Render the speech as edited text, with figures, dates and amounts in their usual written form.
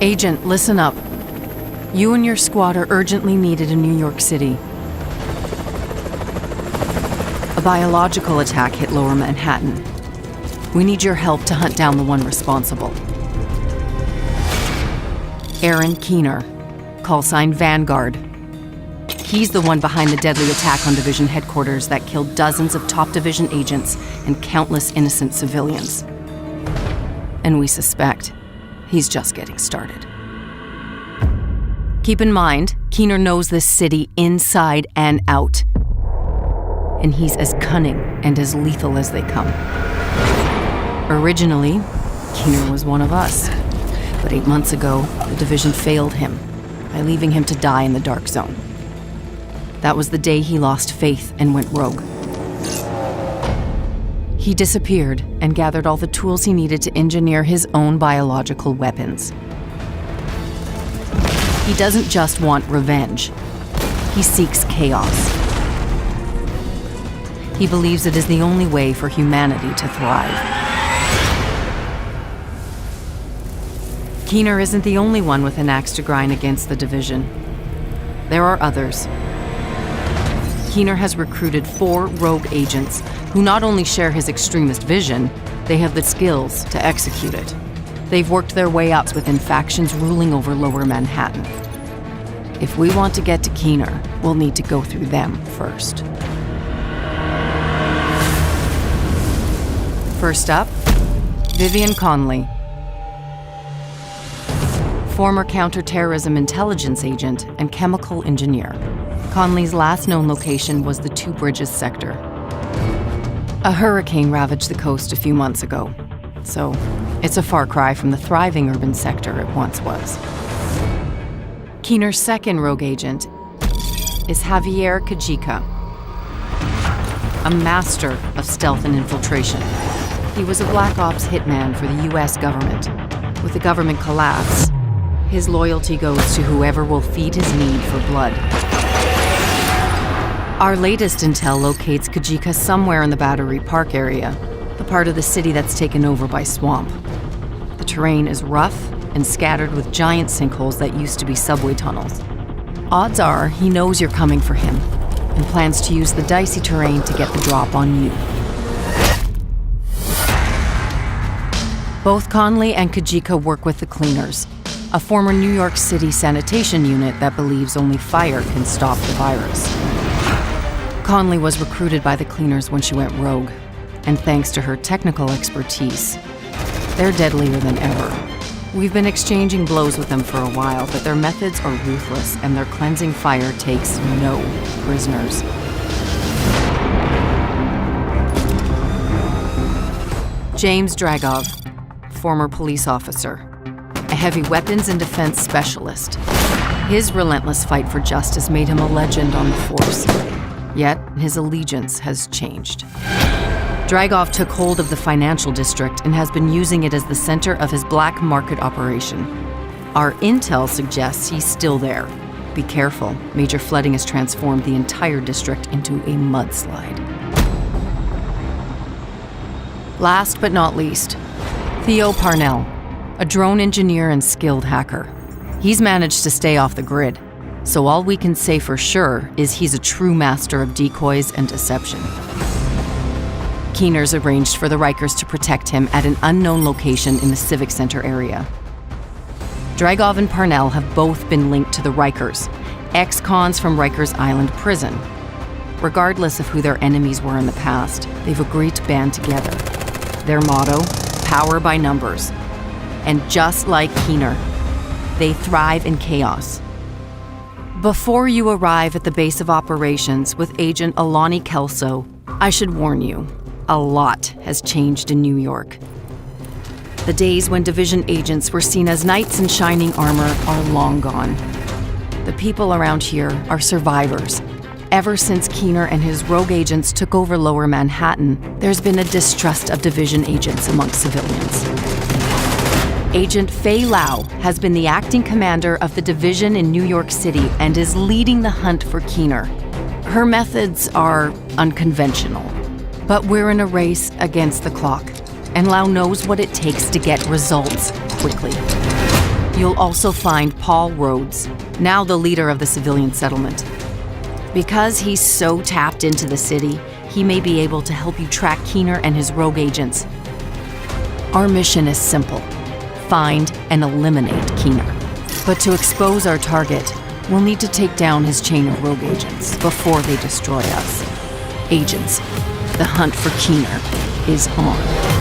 Agent, listen up. You and your squad are urgently needed in New York City. A biological attack hit Lower Manhattan. We need your help to hunt down the one responsible. Aaron Keener, call sign Vanguard. He's the one behind the deadly attack on Division headquarters that killed dozens of top Division agents and countless innocent civilians. And we suspect he's just getting started. Keep in mind, Keener knows this city inside and out. And he's as cunning and as lethal as they come. Originally, Keener was one of us. But 8 months ago, the Division failed him by leaving him to die in the Dark Zone. That was the day he lost faith and went rogue. He disappeared and gathered all the tools he needed to engineer his own biological weapons. He doesn't just want revenge. He seeks chaos. He believes it is the only way for humanity to thrive. Keener isn't the only one with an axe to grind against the Division. There are others. Keener has recruited 4 rogue agents who not only share his extremist vision, they have the skills to execute it. They've worked their way up within factions ruling over Lower Manhattan. If we want to get to Keener, we'll need to go through them first. First up, Vivian Conley. Former counterterrorism intelligence agent and chemical engineer. Conley's last known location was the Two Bridges sector. A hurricane ravaged the coast a few months ago, so it's a far cry from the thriving urban sector it once was. Keener's second rogue agent is Javier Kajika, a master of stealth and infiltration. He was a Black Ops hitman for the US government. With the government collapse, his loyalty goes to whoever will feed his need for blood. Our latest intel locates Kajika somewhere in the Battery Park area, the part of the city that's taken over by swamp. The terrain is rough and scattered with giant sinkholes that used to be subway tunnels. Odds are he knows you're coming for him and plans to use the dicey terrain to get the drop on you. Both Conley and Kajika work with the Cleaners, a former New York City sanitation unit that believes only fire can stop the virus. Conley was recruited by the Cleaners when she went rogue, and thanks to her technical expertise, they're deadlier than ever. We've been exchanging blows with them for a while, but their methods are ruthless and their cleansing fire takes no prisoners. James Dragov, former police officer, a heavy weapons and defense specialist. His relentless fight for justice made him a legend on the force. Yet, his allegiance has changed. Dragov took hold of the financial district and has been using it as the center of his black market operation. Our intel suggests he's still there. Be careful, major flooding has transformed the entire district into a mudslide. Last but not least, Theo Parnell, a drone engineer and skilled hacker. He's managed to stay off the grid, so all we can say for sure is he's a true master of decoys and deception. Keener's arranged for the Rikers to protect him at an unknown location in the Civic Center area. Dragov and Parnell have both been linked to the Rikers, ex-cons from Rikers Island prison. Regardless of who their enemies were in the past, they've agreed to band together. Their motto, power by numbers. And just like Keener, they thrive in chaos. Before you arrive at the base of operations with Agent Alani Kelso, I should warn you, a lot has changed in New York. The days when Division agents were seen as knights in shining armor are long gone. The people around here are survivors. Ever since Keener and his rogue agents took over Lower Manhattan, there's been a distrust of Division agents amongst civilians. Agent Fei Lau has been the acting commander of the Division in New York City and is leading the hunt for Keener. Her methods are unconventional, but we're in a race against the clock, and Lau knows what it takes to get results quickly. You'll also find Paul Rhodes, now the leader of the civilian settlement. Because he's so tapped into the city, he may be able to help you track Keener and his rogue agents. Our mission is simple: find and eliminate Keener. But to expose our target, we'll need to take down his chain of rogue agents before they destroy us. Agents, the hunt for Keener is on.